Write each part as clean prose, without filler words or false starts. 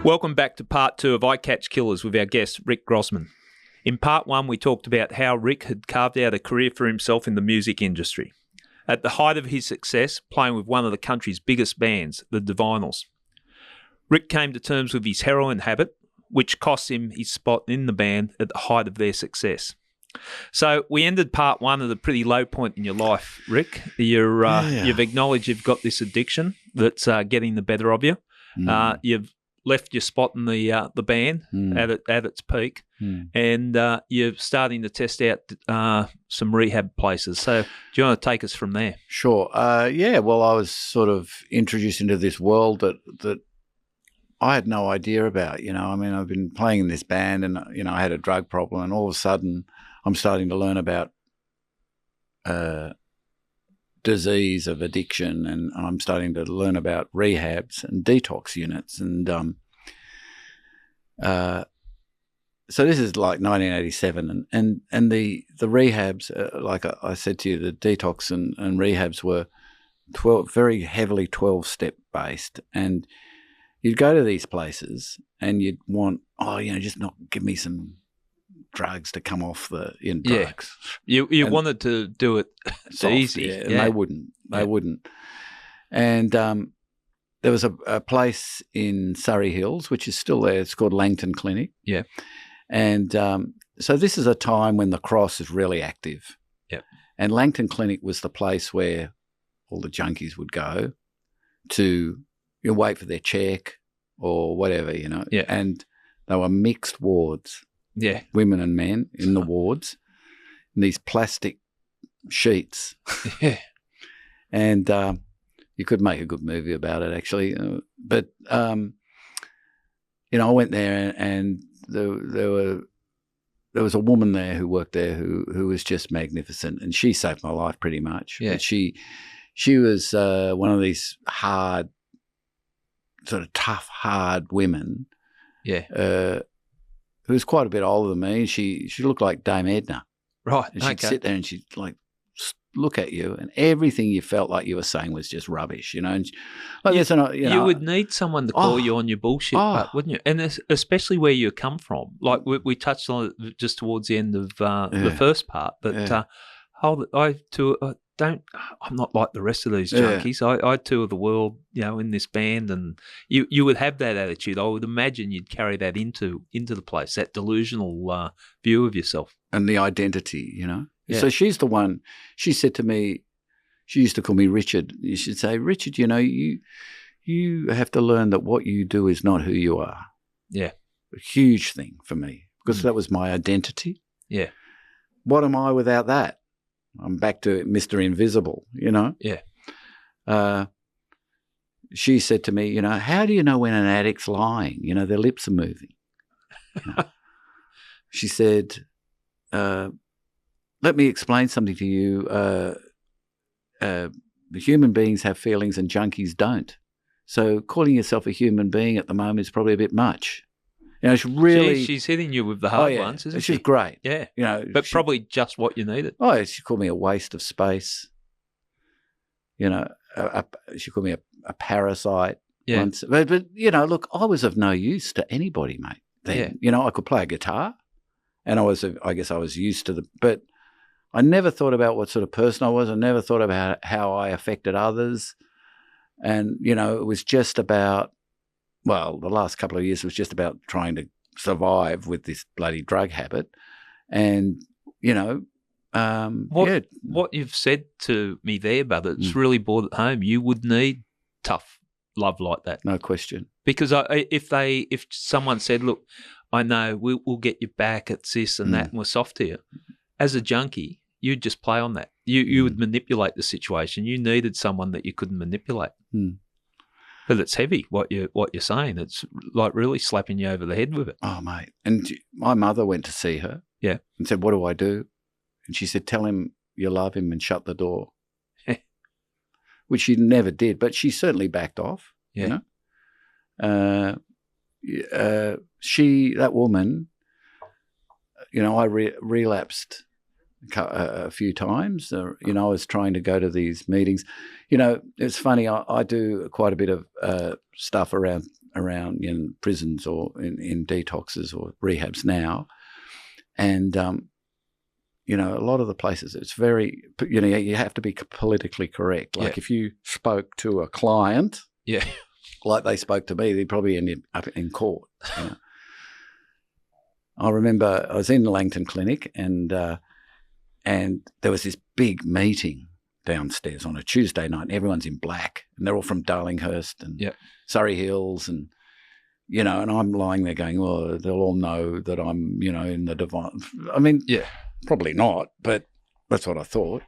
Welcome back to part 2 of I Catch Killers with our guest, Rick Grossman. In part 1, we talked about how Rick had carved out a career for himself in the music industry. At the height of his success, playing with one of the country's biggest bands, the Divinals. Rick came to terms with his heroin habit, which cost him his spot in the band at the height of their success. So we ended part 1 at a pretty low point in your life, Rick. You've acknowledged you've got this addiction that's getting the better of you. You've left your spot in the band at its peak, and you're starting to test out some rehab places. So do you want to take us from there? Sure. Well, I was sort of introduced into this world that I had no idea about. I mean, I've been playing in this band and, I had a drug problem, and all of a sudden I'm starting to learn about disease of addiction, and I'm starting to learn about rehabs and detox units. And so this is like 1987, and the rehabs, like I said to you, the detox and rehabs were very heavily 12-step based, and you'd go to these places and you'd want, just not give me some drugs to come off the drugs. You wanted to do it soft, easy. And they wouldn't. They wouldn't. And there was a place in Surrey Hills, which is still there. It's called Langton Clinic. Yeah. And so this is a time when the Cross is really active. Yeah. And Langton Clinic was the place where all the junkies would go to wait for their check or whatever, Yeah. And they were mixed wards. Yeah. Women and men in the wards, in these plastic sheets. Yeah. And you could make a good movie about it, actually. But I went there, and there was a woman there who worked there who was just magnificent, and she saved my life pretty much. Yeah. But she was one of these hard, sort of tough, hard women. Yeah. Who was quite a bit older than me. She looked like Dame Edna. Right. And she'd sit there and she'd like look at you, and everything you felt like you were saying was just rubbish, And you would need someone to call you on your bullshit, wouldn't you? And especially where you come from. Like we touched on it just towards the end of the first part, but I'm not like the rest of these junkies. I tour the world, in this band, and you would have that attitude. I would imagine you'd carry that into the place, that delusional view of yourself. And the identity, Yeah. So she's the one, she said to me, she used to call me Richard. You should say, Richard, you have to learn that what you do is not who you are. Yeah. A huge thing for me, because that was my identity. Yeah. What am I without that? I'm back to Mr. Invisible, Yeah. She said to me, how do you know when an addict's lying? Their lips are moving. She said, let me explain something to you. Human beings have feelings and junkies don't. So calling yourself a human being at the moment is probably a bit much. It's really... She's hitting you with the hard ones, isn't she? She's great. Yeah. But probably just what you needed. Oh, she called me a waste of space. She called me a parasite once. But look, I was of no use to anybody, mate. Then. Yeah. I could play a guitar, and I guess I was used to but I never thought about what sort of person I was. I never thought about how I affected others. And, it was just about, the last couple of years was just about trying to survive with this bloody drug habit. And, what you've said to me there, brother, it's really brought it home. You would need tough love like that. No question. Because if someone said, look, I know we'll get you back, it's this and that, and we're soft to you, as a junkie, you'd just play on that. You would manipulate the situation. You needed someone that you couldn't manipulate. But it's heavy, what you're saying. It's like really slapping you over the head with it. Oh, mate. And my mother went to see her. Yeah. And said, what do I do? And she said, tell him you love him and shut the door. Which she never did, but she certainly backed off. Yeah. That woman, I relapsed a few times. I was trying to go to these meetings. It's funny, I do quite a bit of stuff around around prisons or in detoxes or rehabs now. And, a lot of the places, it's very, you have to be politically correct. Like if you spoke to a client like they spoke to me, they'd probably end up in court. I remember I was in the Langton Clinic and there was this big meeting downstairs on a Tuesday night, and everyone's in black, and they're all from Darlinghurst and Surrey Hills, and and I'm lying there going, well, they'll all know that I'm, in the divine. I mean, probably not, but that's what I thought.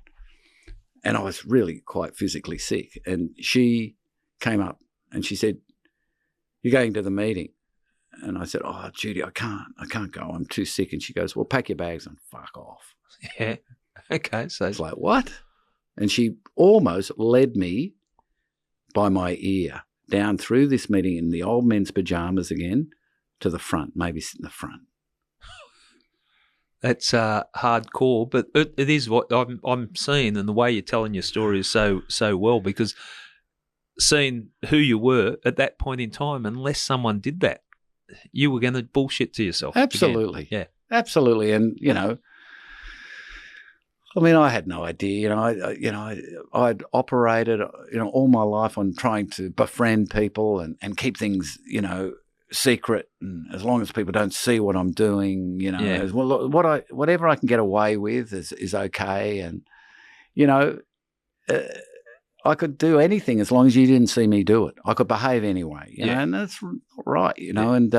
And I was really quite physically sick, and she came up and she said, "You're going to the meeting?" And I said, "Oh, Judy, I can't go. I'm too sick." And she goes, "Well, pack your bags and fuck off." Yeah. Okay. So it's like, what? And she almost led me by my ear down through this meeting in the old men's pajamas again to the front, maybe sit in the front. That's hardcore, but it is what I'm seeing, and the way you're telling your story is so well, because seeing who you were at that point in time, unless someone did that, you were going to bullshit to yourself. Absolutely. Again. Yeah. Absolutely. And, I mean, I had no idea. I'd operated, all my life on trying to befriend people and keep things, secret. And as long as people don't see what I'm doing, as well, whatever I can get away with is okay. And, I could do anything as long as you didn't see me do it. I could behave anyway, and that's right, And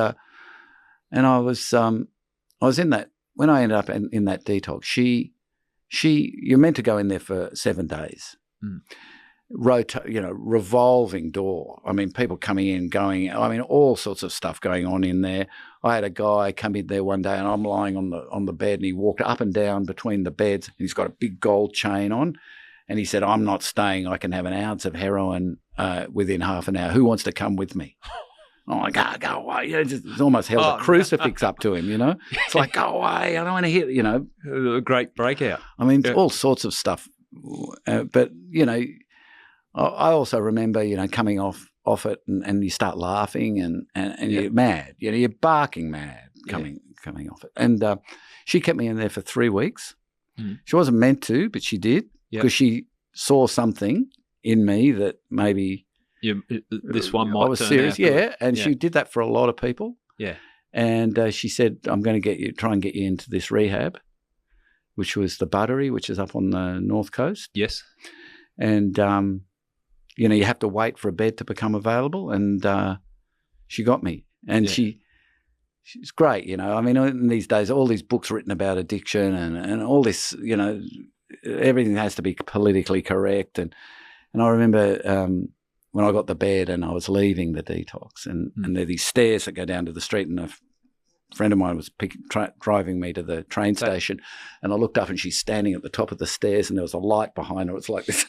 I was in that when I ended up in that detox. You're meant to go in there for 7 days. Revolving door. I mean, people coming in, going. I mean, all sorts of stuff going on in there. I had a guy come in there one day, and I'm lying on the bed, and he walked up and down between the beds, and he's got a big gold chain on. And he said, "I'm not staying. I can have an ounce of heroin within half an hour. Who wants to come with me?" I'm like, go away. It's almost held a crucifix up to him, It's like, go away. I don't want to hear, A great breakout. I mean, all sorts of stuff. But, I also remember, coming off it and you start laughing and you're mad. You're barking mad coming off it. And she kept me in there for 3 weeks. She wasn't meant to, but she did. Because she saw something in me that maybe this one might I was turn serious, out and she did that for a lot of people. Yeah. And she said, "I'm going to try and get you into this rehab," which was the Buttery, which is up on the north coast. Yes. And, you have to wait for a bed to become available, and she got me. And she's great, I mean, in these days, all these books written about addiction and all this, everything has to be politically correct. And I remember when I got the bed and I was leaving the detox, and there are these stairs that go down to the street, and a friend of mine was driving me to the train station, and I looked up and she's standing at the top of the stairs, and there was a light behind her. It's like this.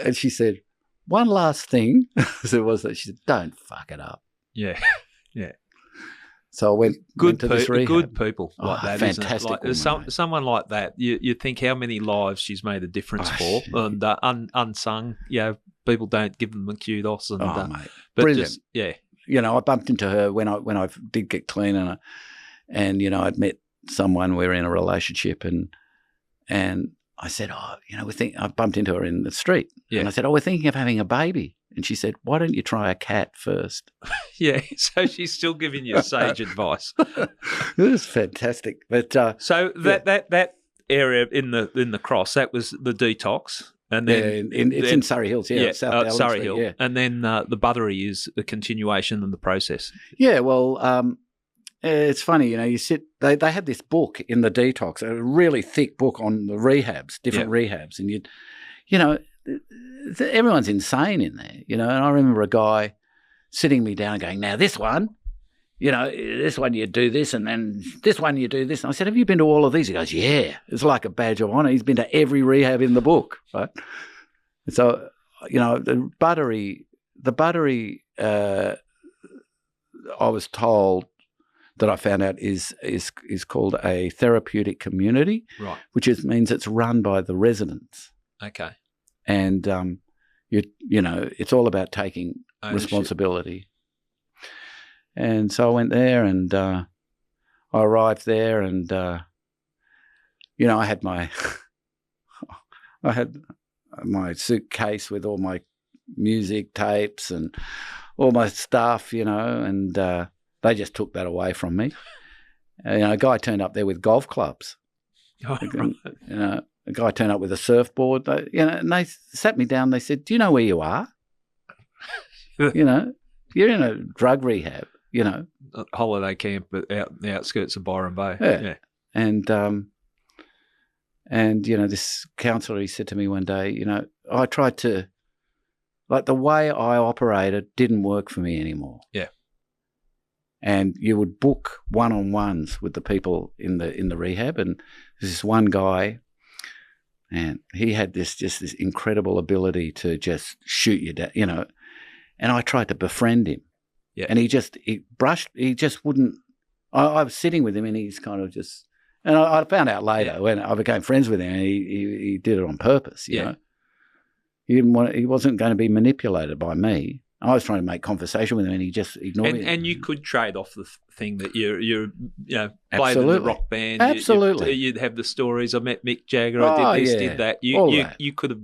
And she said, "One last thing." So it was that she said, "Don't fuck it up." Yeah. Yeah. So I went to this rehab. Good people like that. Fantastic. Someone like that, you think how many lives she's made a difference for, and unsung. People don't give them the kudos. And, mate, but brilliant. Just, I bumped into her when I did get clean, and I'd met someone. We were in a relationship, and I said, I bumped into her in the street, and I said, "We're thinking of having a baby." And she said, "Why don't you try a cat first?" Yeah, so she's still giving you sage advice. It was fantastic. But so that area in the cross, that was the detox, and then it's in Surrey Hills, South Surrey Hill, yeah. And then the Buttery is the continuation of the process. Yeah, well, it's funny, you sit. They had this book in the detox, a really thick book on the rehabs, different rehabs, and everyone's insane in there, And I remember a guy sitting me down and going, "Now this one, this one you do this, and then this one you do this." And I said, "Have you been to all of these?" He goes, "Yeah." It's like a badge of honor. He's been to every rehab in the book, right? And so, the Buttery, I was told that I found out is called a therapeutic community, right? Which means it's run by the residents. Okay. And it's all about taking responsibility. And so I went there, and I arrived there, and I had my suitcase with all my music tapes and all my stuff, and they just took that away from me. A guy turned up there with golf clubs. Oh, right. A guy turned up with a surfboard. And they sat me down. They said, "Do you know where you are? You're in a drug rehab. A holiday camp out in the outskirts of Byron Bay." Yeah. And this counsellor, he said to me one day, I tried to, like, the way I operated didn't work for me anymore. Yeah. And you would book one-on-ones with the people in the rehab, and there's this one guy, and he had this incredible ability to just shoot you down, and I tried to befriend him. Yeah. And he just wouldn't. I was sitting with him, and he's kind of just. And I found out later when I became friends with him, and he did it on purpose. You know, he wasn't going to be manipulated by me. I was trying to make conversation with him, and he just ignored me. And you could trade off the thing that you're played in the rock band. Absolutely, you'd have the stories. I met Mick Jagger. I did this, did that. You could have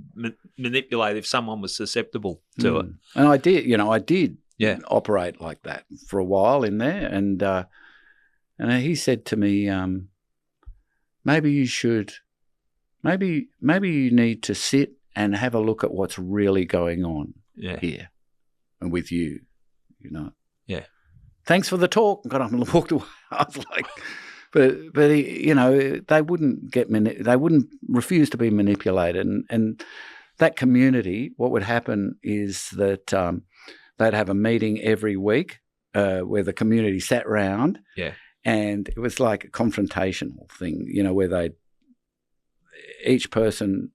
manipulated if someone was susceptible to it. And I did. I did. Yeah. Operate like that for a while in there, and he said to me, maybe you should, maybe you need to sit and have a look at what's really going on here and with you, Yeah. Thanks for the talk. Got up and walked away. I was like, but they wouldn't refuse to be manipulated, and that community. What would happen is that. They'd have a meeting every week where the community sat round, and it was like a confrontational thing, where each person,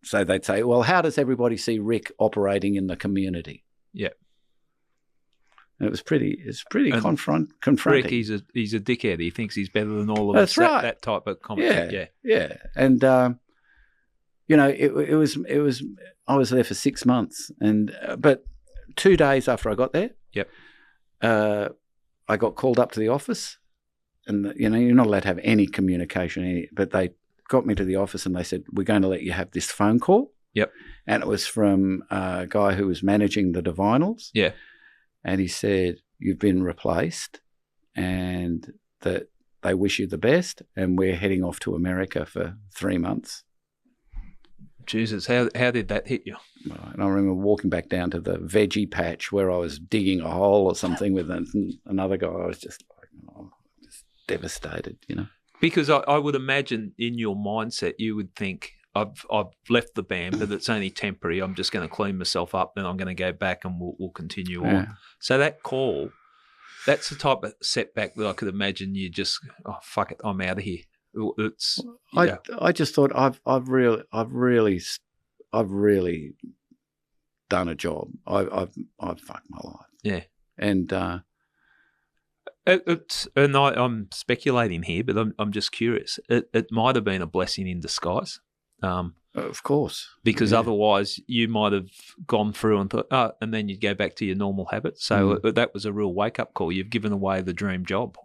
so they'd say, well, how does everybody see Rick operating in the community? Yeah. And it was pretty confronting. Rick, he's a dickhead. He thinks he's better than all of us. That's right. That type of comment. Yeah. And, it was, I was there for 6 months, but 2 days after I got there, I got called up to the office, and you're not allowed to have any communication, but they got me to the office and they said, "We're going to let you have this phone call." Yep. And it was from a guy who was managing the Divinals. Yeah. And he said, "You've been replaced, and that they wish you the best, and we're heading off to America for 3 months." Jesus, how did that hit you? And I remember walking back down to the veggie patch where I was digging a hole or something with another guy. I was just like, just devastated, Because I would imagine in your mindset you would think, I've left the band, but it's only temporary. I'm just going to clean myself up, then I'm going to go back and we'll continue on. So that call, that's the type of setback that I could imagine you just, oh, fuck it, I'm out of here. I just thought I've really done a job. I've fucked my life. Yeah, and I'm speculating here, but I'm just curious. It might have been a blessing in disguise. Of course, because otherwise you might have gone through and thought, and then you'd go back to your normal habits. So that was a real wake up call. You've given away the dream job,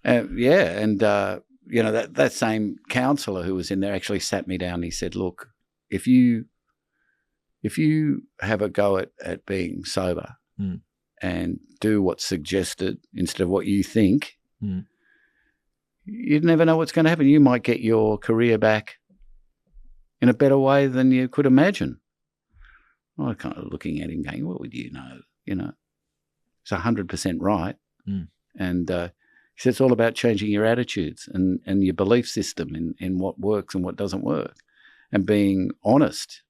that same counsellor who was in there actually sat me down and he said, "Look, if you have a go at being sober and do what's suggested instead of what you think, you'd never know what's going to happen. You might get your career back in a better way than you could imagine." I was kind of looking at him going, "What would you know? It's 100% right." And he said it's all about changing your attitudes and your belief system in what works and what doesn't work, and being honest,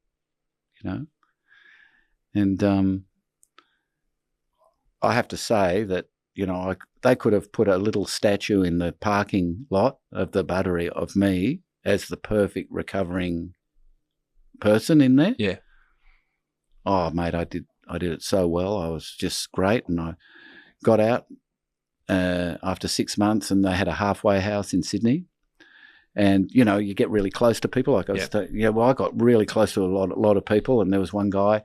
And I have to say that, they could have put a little statue in the parking lot of the Buttery of me as the perfect recovering person in there. Yeah. Oh, mate, I did it so well. I was just great, and I got out after 6 months, and they had a halfway house in Sydney, And, you know, you get really close to people. Like I got really close to a lot of people, and there was one guy,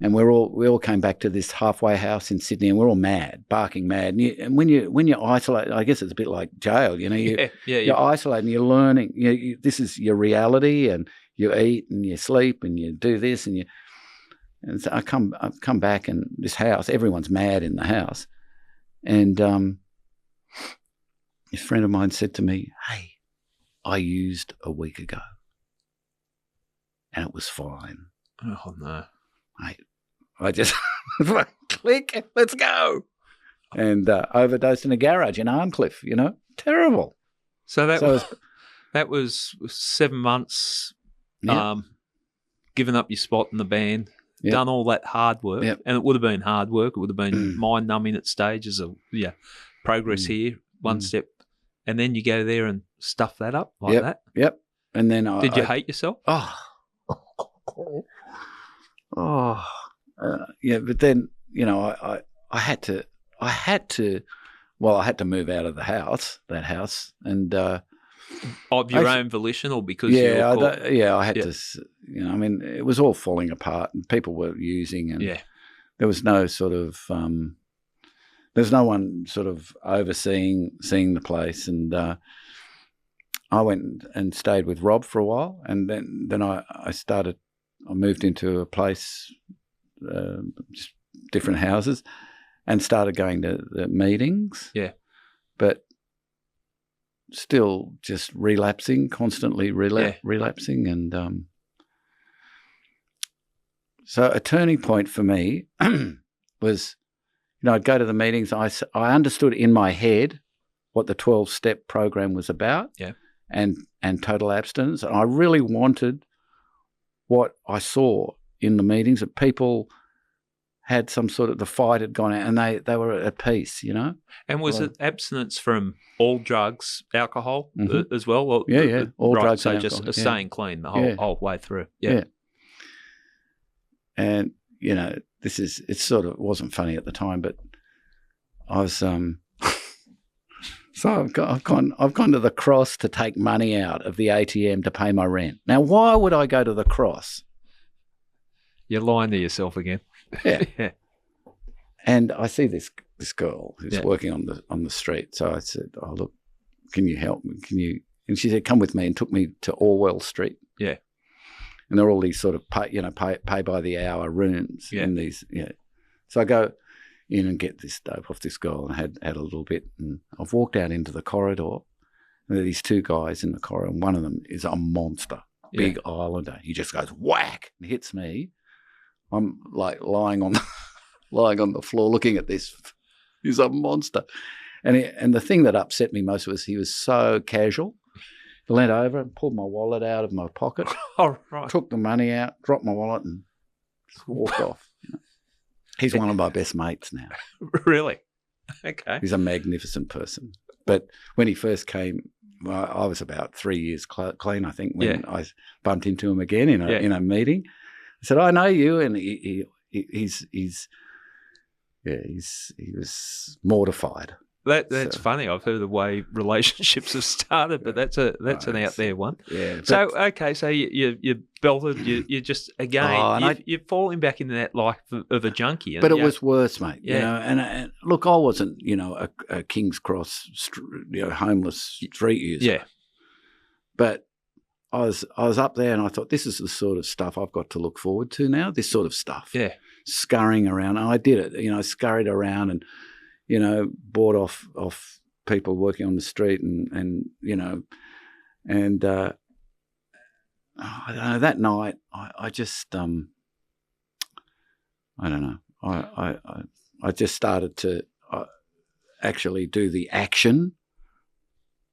and we all came back to this halfway house in Sydney, and we're all mad, barking mad. And when you isolate, I guess it's a bit like jail, you know, you're isolating, you're learning, this is your reality, and you eat and you sleep and you do this and so I come back, and this house, everyone's mad in the house. And this friend of mine said to me, "Hey, I used a week ago and it was fine." Oh, no. Mate, I just click, let's go. And overdosed in a garage in Arncliffe, you know, terrible. So that was 7 months, giving up your spot in the band, done all that hard work. Yep. And it would have been hard work. It would have been mind-numbing at stages of, progress here, one step. And then you go there and stuff that up like that. Yep. And then did you hate yourself? But then, you know, I had to move out of that house, and of your own volition, or because I had to, you know, I mean, it was all falling apart, and people were using, and there was no sort of there's no one sort of seeing the place. And I went and stayed with Rob for a while, and then I moved into a place, just different houses, and started going to the meetings. Yeah. But still just relapsing, constantly relapsing. And so a turning point for me was, you know, I'd go to the meetings. I understood in my head what the 12-step program was about, and total abstinence. And I really wanted what I saw in the meetings, that people had some sort of, the fight had gone out, and they were at peace, you know. And was it abstinence from all drugs, alcohol as well? Or, all drugs. So and just alcohol, staying clean the whole way through. Yeah. And, you know, it sort of wasn't funny at the time, but I was so I've gone to the Cross to take money out of the ATM to pay my rent. Now, why would I go to the Cross? You're lying to yourself again. Yeah. And I see this girl who's working on the street. So I said, "Oh, look, can you help me? Can you?" And she said, "Come with me," and took me to Orwell Street. Yeah. And there are all these sort of pay by the hour rooms in these. Yeah. So I go in and get this dope off this girl, and had a little bit. And I've walked out into the corridor, and there are these two guys in the corridor, and one of them is a monster, big islander. He just goes whack and hits me. I'm like lying on the floor looking at this. He's a monster. And the thing that upset me most was he was so casual. He leant over and pulled my wallet out of my pocket, took the money out, dropped my wallet, and just walked off. You know. He's one of my best mates now. Really? Okay. He's a magnificent person. But when he first came, well, I was about 3 years clean, I think, when I bumped into him again in a meeting. I said, "I know you," and he was mortified. That's funny. I've heard the way relationships have started, but that's an out there one. Yeah. So so you belted. You just you're falling back into that life of a junkie. But it was worse, mate. Yeah. You know, and look, I wasn't a King's Cross homeless street user. Yeah. But I was up there, and I thought, this is the sort of stuff I've got to look forward to now. This sort of stuff. Yeah. Scurrying around, and I did it. You know, I scurried around and, you know, bought off people working on the street, and you know, and I don't know. That night, I just I don't know. I just started to actually do the action.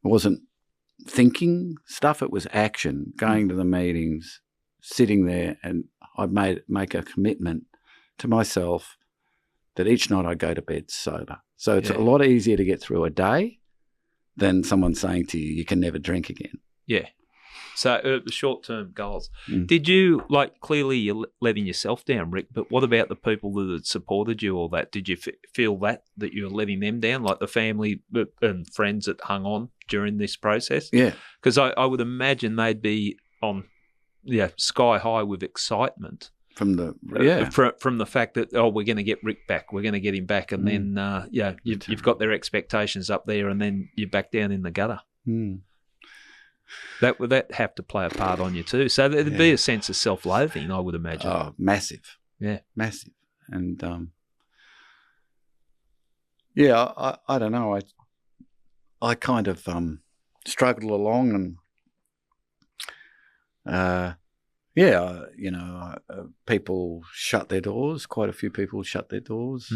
It wasn't thinking stuff, it was action, going to the meetings, sitting there, and I'd make a commitment to myself that each night I go to bed sober. So it's a lot easier to get through a day than someone saying to you, "You can never drink again." Yeah. So short-term goals. Mm. Did you, clearly you're letting yourself down, Rick, but what about the people that had supported you, all that? Did you feel that you were letting them down, like the family and friends that hung on during this process? Yeah. Because I would imagine they'd be on sky high with excitement. From the from the fact that we're going to get Rick back, we're going to get him back, and then you've got their expectations up there, and then you're back down in the gutter. Mm. That would have to play a part on you too. So there'd be a sense of self-loathing, I would imagine. Oh, massive. Yeah, massive. And I don't know. I kind of struggled along, and people shut their doors. Quite a few people shut their doors.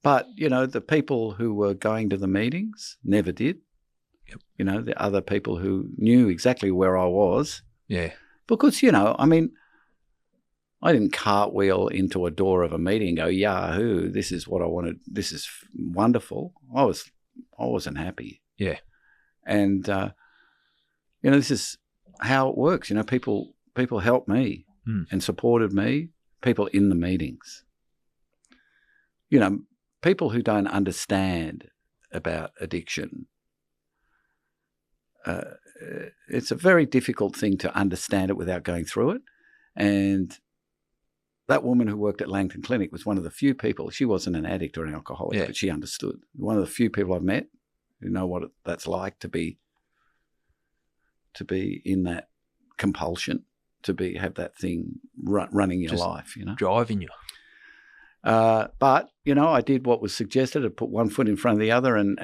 But, the people who were going to the meetings never did. Yep. The other people who knew exactly where I was. Yeah. Because, I didn't cartwheel into a door of a meeting and go, yahoo, this is what I wanted. This is wonderful. I wasn't happy. Yeah. And, this is how it works. People helped me and supported me, people in the meetings. People who don't understand about addiction, it's a very difficult thing to understand it without going through it. And that woman who worked at Langton Clinic was one of the few people, she wasn't an addict or an alcoholic, but she understood. One of the few people I've met who know what that's like to be in that compulsion, have that thing running your life, driving you. But, I did what was suggested. I put one foot in front of the other and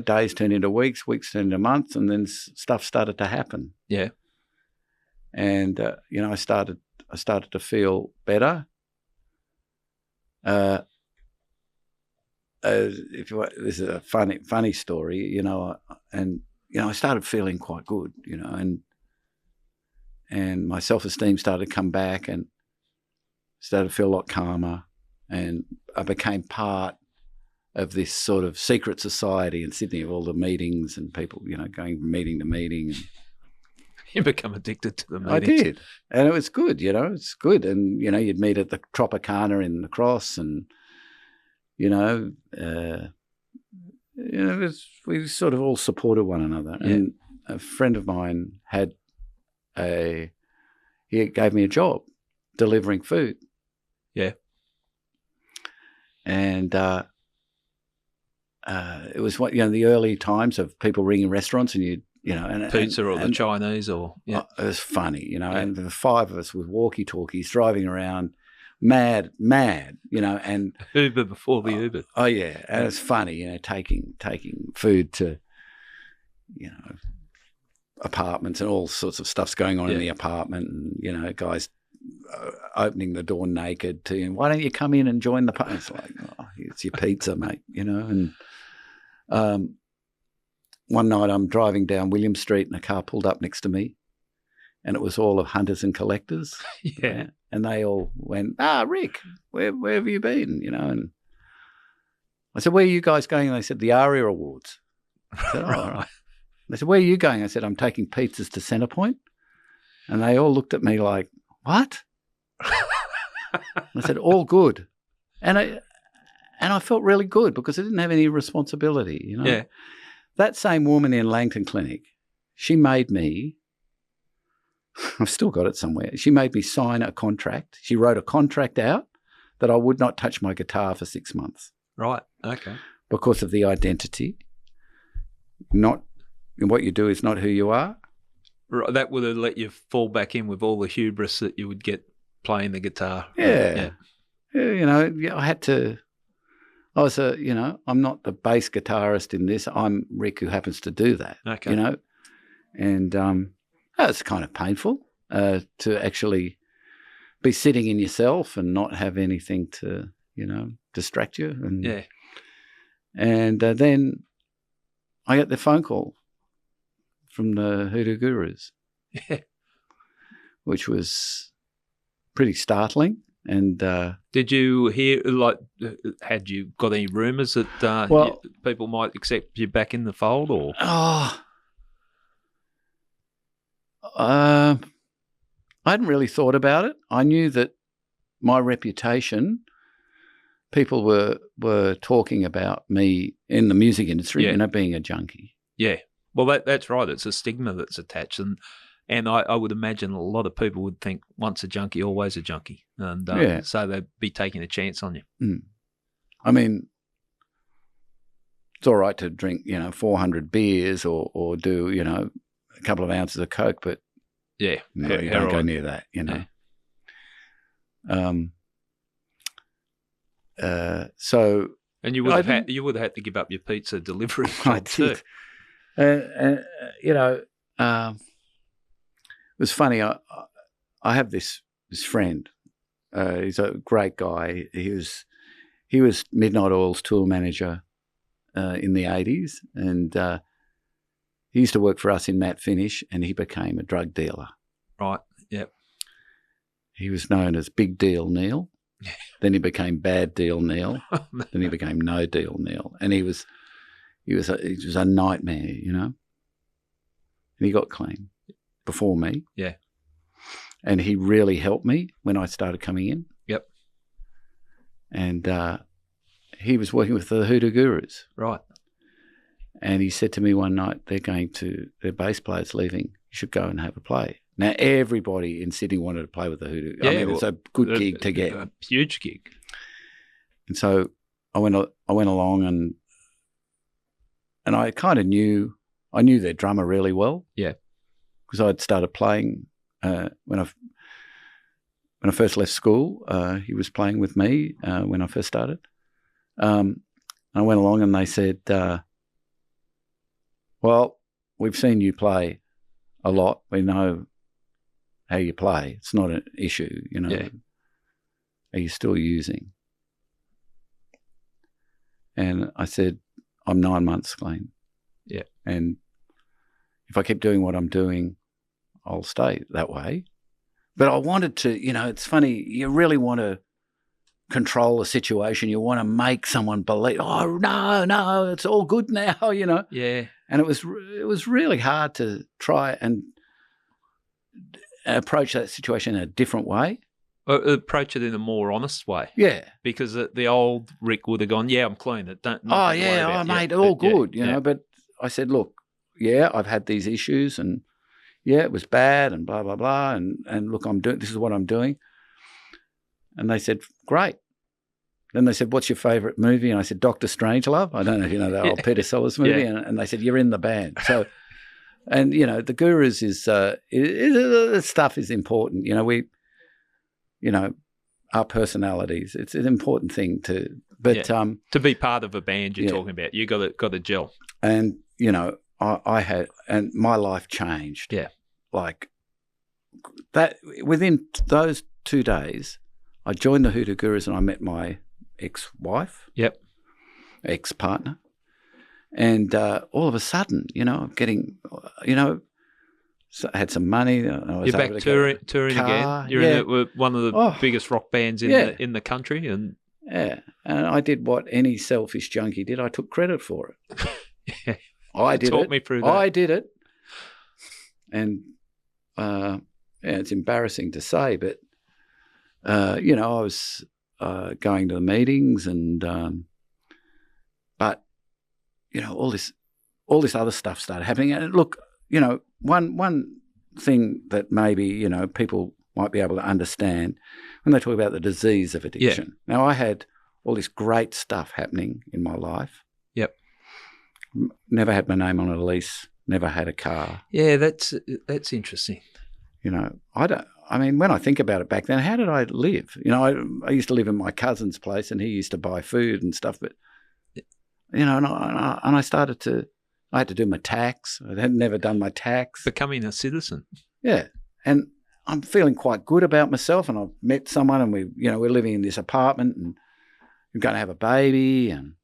days turned into weeks, weeks turned into months, and then stuff started to happen. Yeah. And, I started to feel better. This is a funny story, and, I started feeling quite good, and my self-esteem started to come back and started to feel a lot calmer. And I became part of this sort of secret society in Sydney of all the meetings and people, going from meeting to meeting. And you become addicted to the meetings. I did. And it was good, it's good. And, you'd meet at the Tropicana in the Cross and, we sort of all supported one another. Yeah. And a friend of mine he gave me a job delivering food. Yeah. And it was the early times of people ringing restaurants and pizza or the Chinese or it was funny, and the five of us with walkie-talkies driving around, mad, and Uber before the Uber. Oh yeah, and it's funny, taking food to, apartments and all sorts of stuff's going on in the apartment, and guys opening the door naked to him. Why don't you come in and join the party? It's like, it's your pizza, mate, And one night I'm driving down William Street and a car pulled up next to me, and it was all of hunters and collectors. Yeah. And they all went, Rick, where have you been? And I said, where are you guys going? And they said, the ARIA Awards. I said, all right. They said, where are you going? I said, I'm taking pizzas to Centrepoint. And they all looked at me like, what? I said, all good. And I felt really good because I didn't have any responsibility, Yeah. That same woman in Langton Clinic, she made me, I've still got it somewhere, she made me sign a contract. She wrote a contract out that I would not touch my guitar for 6 months. Right, okay. Because of the identity. What you do is not who you are. Right, that would have let you fall back in with all the hubris that you would get playing the guitar. Yeah. I had to. I was I'm not the bass guitarist in this. I'm Rick who happens to do that. Okay. And it's kind of painful to actually be sitting in yourself and not have anything to, distract you. And yeah. And then I get the phone call from the Hoodoo Gurus, which was pretty startling. And did you hear, had you got any rumours that people might accept you back in the fold, or? I hadn't really thought about it. I knew that my reputation, people were talking about me in the music industry, being a junkie. Yeah. Well, that's right. It's a stigma that's attached. And I would imagine a lot of people would think once a junkie, always a junkie. And so they'd be taking a chance on you. Mm. I mean, it's all right to drink, 400 beers or do, a couple of ounces of Coke, but you don't go near that, So, and you would have had to give up your pizza delivery job too. It was funny. I have this friend. He's a great guy. He was Midnight Oil's tour manager in the 80s, and he used to work for us in Matte Finish, and he became a drug dealer. Right. Yep. He was known as Big Deal Neil. Then he became Bad Deal Neil. Then he became No Deal Neil, and he was a nightmare, And he got clean before me. Yeah. And he really helped me when I started coming in. Yep. And he was working with the Hoodoo Gurus. Right. And he said to me one night, their bass player's leaving. You should go and have a play. Now, everybody in Sydney wanted to play with the Hoodoo. Yeah, it's a good gig to get. A huge gig. And so I went along and I kind of knew their drummer really well. Yeah. Because I'd started playing when I first left school. He was playing with me when I first started. I went along and they said, well, we've seen you play a lot. We know how you play. It's not an issue, Yeah. Are you still using? And I said, I'm 9 months clean. Yeah. And if I keep doing what I'm doing, I'll stay that way. But I wanted to, it's funny, you really want to control the situation. You want to make someone believe, oh, no, it's all good now, Yeah. And it was really hard to try and approach that situation in a different way. Approach it in a more honest way. Yeah. Because the old Rick would have gone, yeah, I'm clean. Mate, all good, you know. But I said, look, yeah, I've had these issues and, yeah, it was bad and blah, blah, blah. And look, this is what I'm doing. And they said, great. Then they said, what's your favourite movie? And I said, Dr. Strangelove. I don't know if you know that old Peter Sellers movie. Yeah. And they said, you're in the band. So, and, the Gurus is stuff is important. Our personalities. It's an important thing to be part of a band you're talking about. You got to gel. And, I had, and my life changed. Yeah. Like that, within those 2 days, I joined the Hoodoo Gurus and I met my ex-wife. Yep. Ex-partner. And all of a sudden, I'm getting, I had some money. I was You're back touring again. You're in one of the biggest rock bands in the country. And I did what any selfish junkie did. I took credit for it. Yeah. I did it. Talk me through that. I did it. And, it's embarrassing to say, but, I was going to the meetings and, but, all this other stuff started happening. And look, one thing that maybe, people might be able to understand when they talk about the disease of addiction. Yeah. Now, I had all this great stuff happening in my life. Yep. Never had my name on a lease, never had a car. Yeah, that's interesting. When I think about it back then, how did I live? I used to live in my cousin's place and he used to buy food and stuff, but, and I started to, I had to do my tax. I had never done my tax. Becoming a citizen. Yeah. And I'm feeling quite good about myself, and I've met someone and we're living in this apartment and we're going to have a baby, and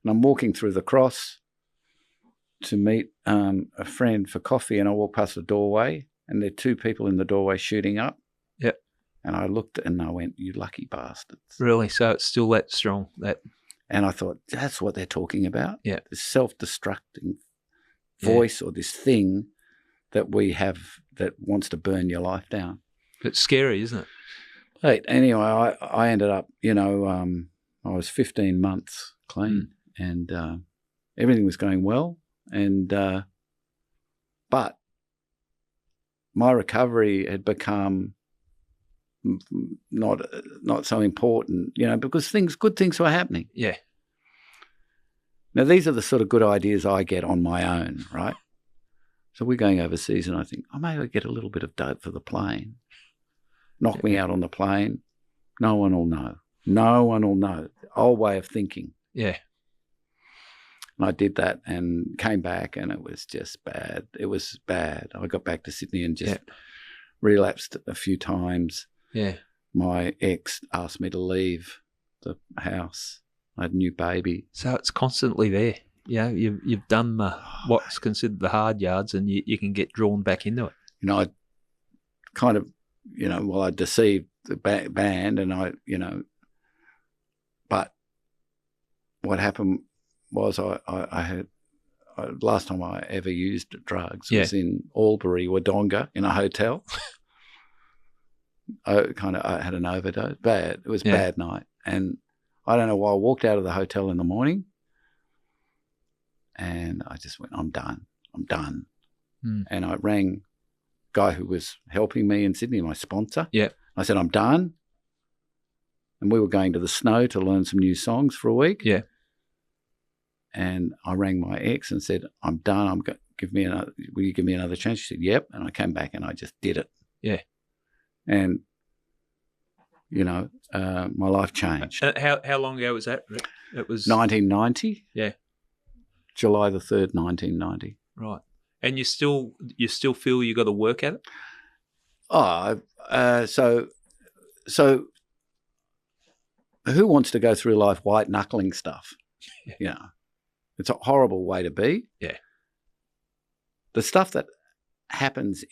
I'm walking through the cross to meet a friend for coffee, and I walk past the doorway and there are 2 people in the doorway shooting up. Yep. And I looked and I went, you lucky bastards. Really? So it's still that strong? And I thought, that's what they're talking about. Yeah. This self-destructing voice or this thing that we have that wants to burn your life down. It's scary, isn't it? Hey, anyway, I ended up, I was 15 months clean, and everything was going well, and but my recovery had become not so important, because good things were happening. Yeah. Now, these are the sort of good ideas I get on my own, right? So we're going overseas, and I think, maybe I get a little bit of dope for the plane. Knock me out on the plane. No one will know. No one will know. Old way of thinking. Yeah. And I did that and came back, and it was just bad. It was bad. I got back to Sydney and just relapsed a few times. Yeah. My ex asked me to leave the house. I had a new baby. So it's constantly there. Yeah, you've done what's considered the hard yards, and you can get drawn back into it. I kind of, I deceived the band, and but what happened was I had last time I ever used drugs was in Albury, Wodonga, in a hotel. I had an overdose. Bad. It was a bad night, and I don't know why I walked out of the hotel in the morning, and I just went, I'm done. And I rang a guy who was helping me in Sydney, my sponsor. Yeah. I said, I'm done. And we were going to the Snow to learn some new songs for a week. Yeah. And I rang my ex and said, I'm done. Will you give me another chance? She said, yep. And I came back and I just did it. Yeah. And, my life changed. How long ago was that, Rick? It was 1990. Yeah. July the 3rd, 1990. Right. And you still feel you got to work at it? So who wants to go through life white knuckling stuff? Yeah. It's a horrible way to be. Yeah. The stuff that happens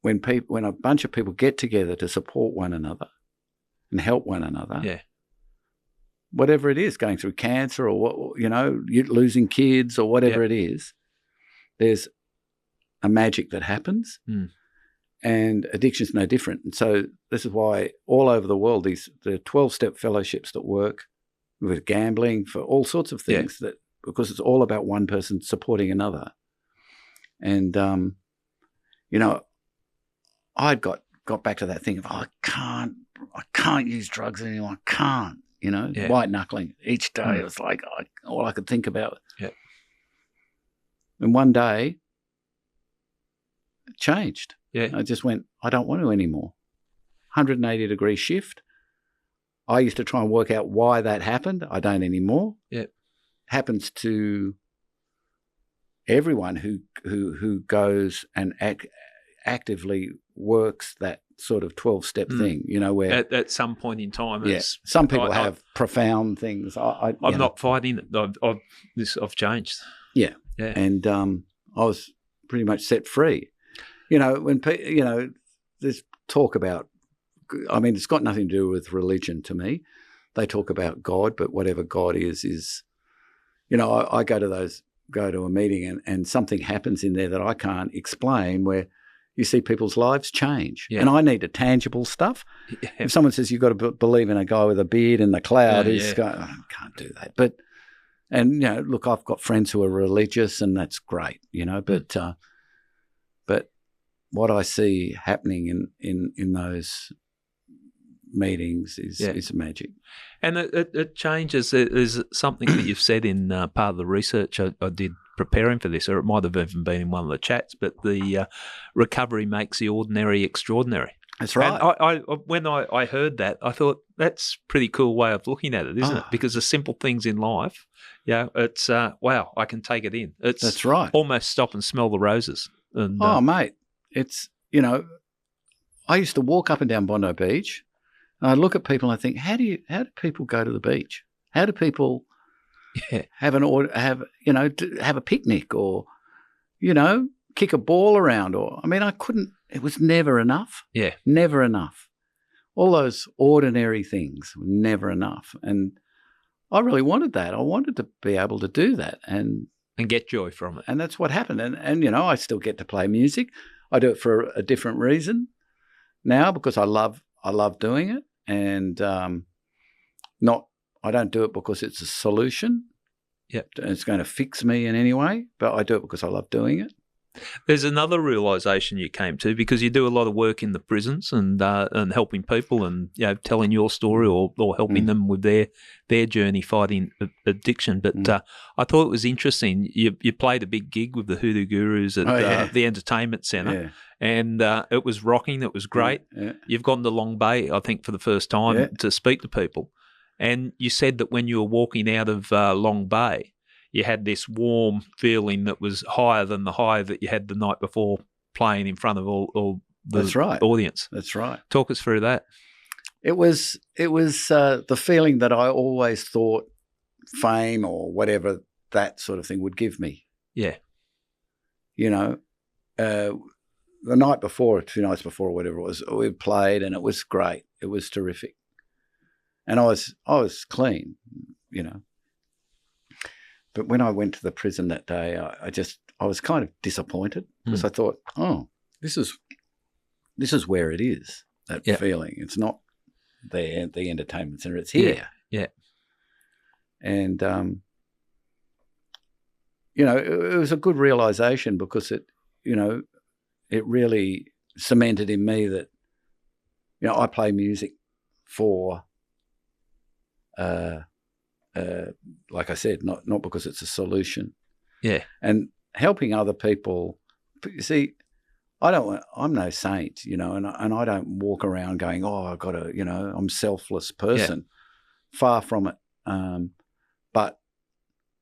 when a bunch of people get together to support one another and help one another. Yeah. Whatever it is, going through cancer or losing kids or whatever it is, there's a magic that happens. And addiction's no different. And so this is why all over the world, the 12-step fellowships that work with gambling, for all sorts of things, because it's all about one person supporting another. And, I'd got back to that thing of, I can't use drugs anymore. I can't, white knuckling each day. It was like all I could think about. Yeah. And one day it changed. Yeah. I just went, I don't want to anymore. 180-degree shift. I used to try and work out why that happened. I don't anymore. Yeah. Happens to everyone who goes and actively works that sort of 12-step thing, where at some point in time, some people have profound things. I'm not fighting it. I've changed. Yeah. Yeah. And I was pretty much set free. When there's talk about, it's got nothing to do with religion to me. They talk about God, but whatever God is, I go to a meeting and something happens in there that I can't explain, where you see people's lives change. Yeah. And I need the tangible stuff. Yeah. If someone says you've got to believe in a guy with a beard in the cloud, I can't do that. But, look, I've got friends who are religious, and that's great, but what I see happening in those meetings is magic. And it changes. There's something that you've said in part of the research I did preparing for this, or it might have even been in one of the chats, but the recovery makes the ordinary extraordinary. That's right. And when I heard that, I thought that's a pretty cool way of looking at it, isn't it? Because the simple things in life, it's, wow, I can take it in. That's right. Almost stop and smell the roses. And, mate, it's, I used to walk up and down Bondi Beach, and I look at people and I think, how do people go to the beach? How do people have a picnic or, kick a ball around? Or, I couldn't. It was never enough. Yeah. Never enough. All those ordinary things were never enough. And I really wanted that. I wanted to be able to do that. And And get joy from it. And that's what happened. And you know, I still get to play music. I do it for a different reason now because I love doing it. And I don't do it because it's a solution. Yep. It's going to fix me in any way, but I do it because I love doing it. There's another realisation you came to because you do a lot of work in the prisons and helping people and telling your story or helping them with their journey fighting addiction. But I thought it was interesting. You played a big gig with the Hoodoo Gurus at the entertainment centre, and it was rocking. It was great. Yeah. You've gone to Long Bay, I think, for the first time to speak to people, and you said that when you were walking out of Long Bay, you had this warm feeling that was higher than the high that you had the night before playing in front of all the audience. That's right. Talk us through that. It was the feeling that I always thought fame or whatever that sort of thing would give me. Yeah. You know, the night before, 2 nights before or whatever it was, we played and it was great. It was terrific. And I was clean, you know. But when I went to the prison that day, I was kind of disappointed because I thought, oh, this is where it is, that feeling. It's not there at the entertainment centre, it's here. Yeah. And, you know, it was a good realisation because it really cemented in me that, you know, I play music for like I said, not because it's a solution. Yeah. And helping other people. You see, I'm no saint, you know, and I don't walk around going, oh, I've got to, you know, I'm a selfless person. Yeah. Far from it. But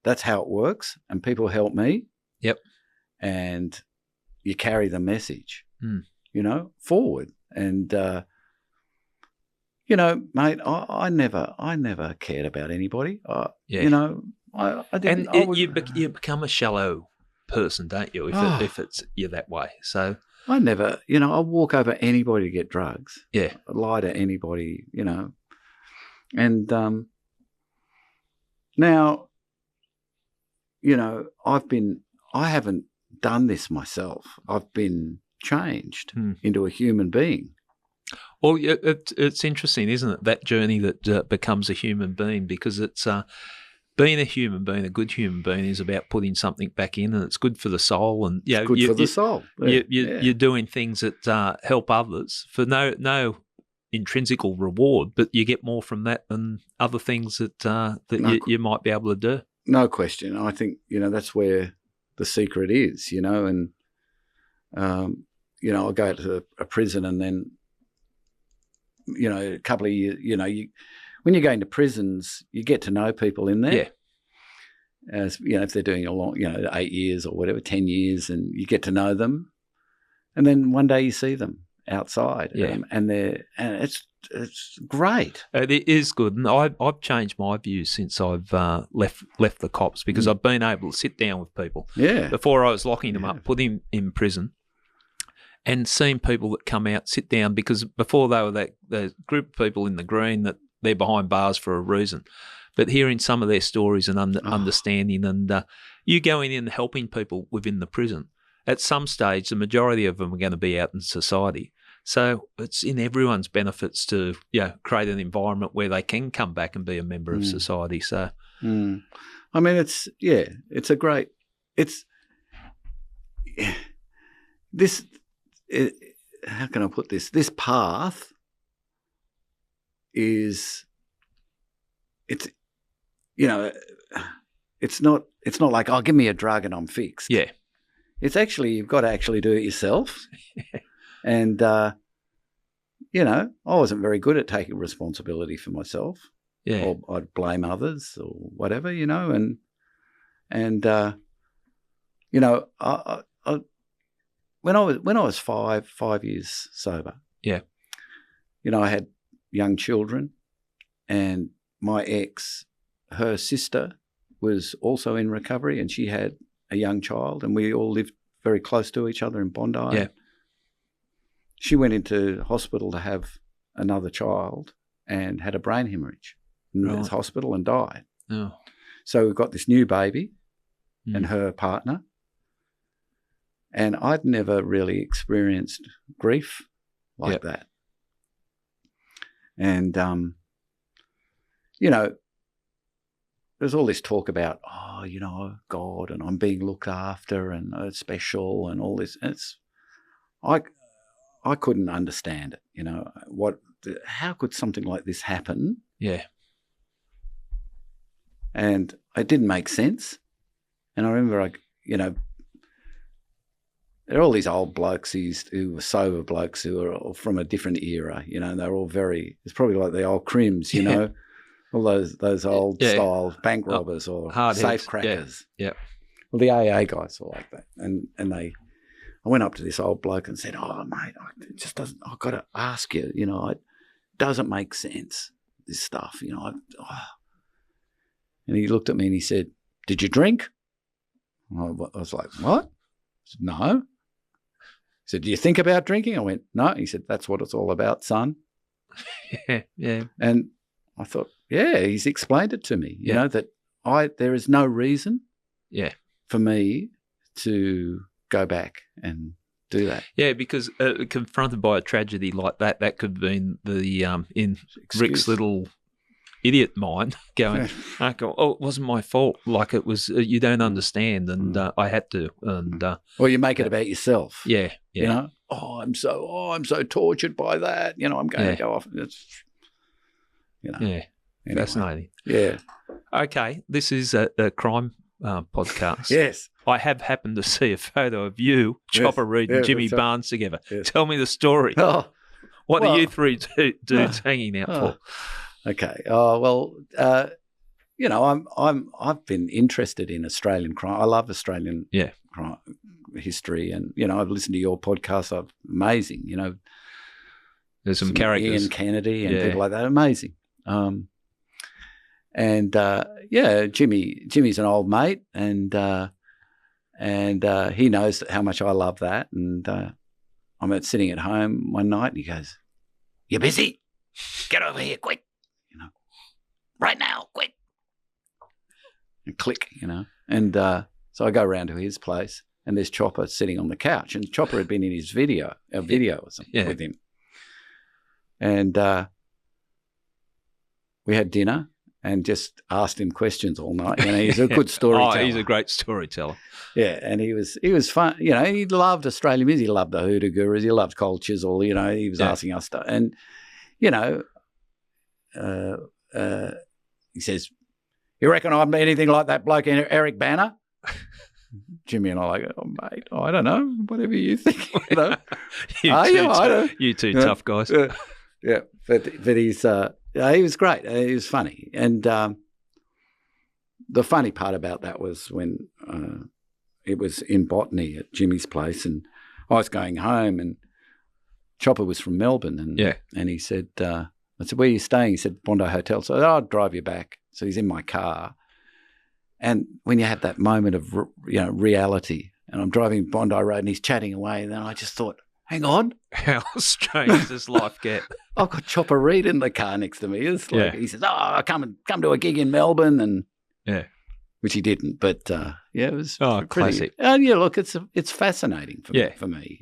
that's how it works, and people help me. Yep. And you carry the message, you know, forward. And you know, mate, I never cared about anybody. You know, I didn't. And you become a shallow person, don't you? If it's you're that way. So I never, you know, I'll walk over anybody to get drugs. Yeah, I'd lie to anybody, you know. And now, you know, I haven't done this myself. I've been changed into a human being. Well, it's interesting, isn't it, that journey that becomes a human being, because it's being a human being, a good human being, is about putting something back in, and it's good for the soul. And it's good for the soul. You're doing things that help others for no intrinsic reward, but you get more from that than other things that you might be able to do. No question. I think, you know, that's where the secret is, you know, and, you know, I'll go to a prison and then, you know, a couple of years, you know, when you go into prisons, you get to know people in there. Yeah. As, you know, if they're doing a long, you know, 8 years or whatever, 10 years, and you get to know them. And then one day you see them outside. Yeah. And it's great. It is good. And I've changed my views since I've left the cops, because I've been able to sit down with people. Yeah. Before I was locking them up, put them in prison, and seeing people that come out, sit down, because before they were the group of people in the green that they're behind bars for a reason. But hearing some of their stories and understanding, and you going in and helping people within the prison, at some stage, the majority of them are going to be out in society. So it's in everyone's benefits to create an environment where they can come back and be a member of society. So, I mean, it's a great, how can I put this? This path is, it's not like, oh, give me a drug and I'm fixed. Yeah. It's actually, you've got to actually do it yourself. And, you know, I wasn't very good at taking responsibility for myself. Yeah. Or I'd blame others or whatever, you know, and you know, when I was 5 years sober, yeah, you know, I had young children, and my ex, her sister was also in recovery, and she had a young child, and we all lived very close to each other in Bondi. Yeah. She went into hospital to have another child and had a brain hemorrhage in the hospital and died. Oh. So we've got this new baby, and her partner. And I'd never really experienced grief like that. And, there's all this talk about, God, and I'm being looked after and it's special and all this. And I couldn't understand it, how could something like this happen? Yeah. And it didn't make sense. And I remember, there are all these old blokes who were sober blokes who are all from a different era, and they're all it's probably like the old crims, all those old style bank robbers or safe crackers. Yeah. Well, the AA guys were like that. And I went up to this old bloke and said, "Oh, mate, it just doesn't, I've got to ask you, it doesn't make sense, this stuff, And he looked at me and he said, "Did you drink?" I was like, "What?" I said, "No." He said, "Do you think about drinking?" I went, "No." He said, "That's what it's all about, son." Yeah. And I thought, he's explained it to me, that there is no reason for me to go back and do that. Yeah, because confronted by a tragedy like that, that could have been the in Rick's little idiot mind going, "Oh, it wasn't my fault. Like it was, you don't understand, and I had to." And or you make it about yourself. Yeah. I'm so tortured by that. I'm going to go off. It's, Anyway. Fascinating. Yeah. Okay, this is a crime podcast. Yes. I have happened to see a photo of you, Chopper Reed, and Jimmy Barnes together. Yes. Tell me the story. Oh, what are you three dudes hanging out for? Okay. I've been interested in Australian crime. I love Australian crime history, and I've listened to your podcast. Amazing. There's some characters, Ian Kennedy and people like that. Amazing. Jimmy's an old mate, and he knows how much I love that. And I'm sitting at home one night, and he goes, "You busy? Get over here quick! Right now, quick!" And click, And so I go around to his place, and there's Chopper sitting on the couch, and Chopper had been in his video or something with him, and we had dinner and just asked him questions all night. He's a good storyteller. He's a great storyteller. Yeah, and he was fun. He loved Australian music. He loved the Hoodoo Gurus. He loved Cold Chisel. He was asking us stuff. And, he says, "You reckon I'm anything like that bloke Eric Banner?" Jimmy and I are like, "Oh, mate, I don't know. Whatever you think." You two tough guys. Yeah, but he's... he was great. He was funny. And the funny part about that was when it was in Botany at Jimmy's place, and I was going home, and Chopper was from Melbourne. And he said, I said, "Where are you staying?" He said, "Bondi Hotel." So I said, "I'll drive you back." So he's in my car. And when you have that moment of, reality, and I'm driving Bondi Road and he's chatting away, and then I just thought, hang on. How strange does life get? I've got Chopper Reed in the car next to me. It's like, he says, "Oh, come to a gig in Melbourne," and which he didn't. But it was classic. And look, it's fascinating for me.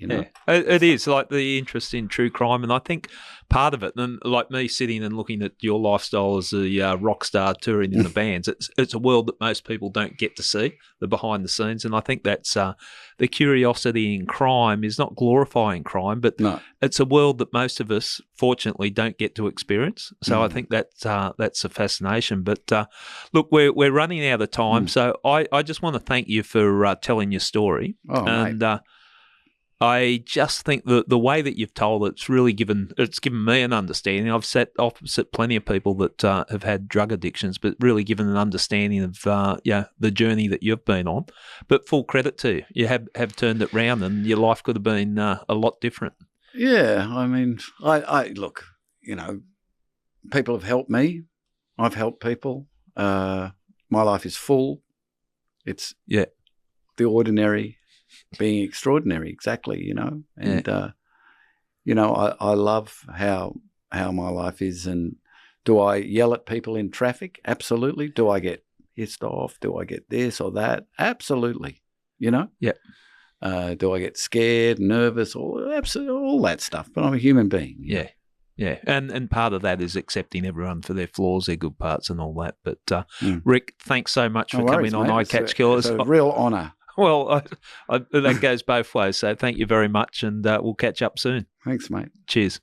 It is like the interest in true crime, and I think part of it, and like me sitting and looking at your lifestyle as a rock star touring in the bands, it's a world that most people don't get to see, the behind the scenes, and I think that's the curiosity in crime is not glorifying crime, but it's a world that most of us, fortunately, don't get to experience. So I think that's a fascination. But look, we're running out of time, so I just want to thank you for telling your story. Mate. I just think that the way that you've told it's really given me an understanding. I've sat opposite plenty of people that have had drug addictions, but really given an understanding of the journey that you've been on. But full credit to you. You have turned it round, and your life could have been a lot different. Yeah, I mean, I look, people have helped me. I've helped people. My life is full. It's the ordinary being extraordinary, exactly, and I love how my life is. And do I yell at people in traffic? Absolutely. Do I get hissed off? Do I get this or that? Absolutely. You know? Yep. Do I get scared, nervous, all that stuff? But I'm a human being. you know? Yeah. Yeah, and part of that is accepting everyone for their flaws, their good parts, and all that. But Rick, thanks so much for No worries, coming on mate. iCatch Killers. It's a real honour. Well, that goes both ways. So thank you very much, and we'll catch up soon. Thanks, mate. Cheers.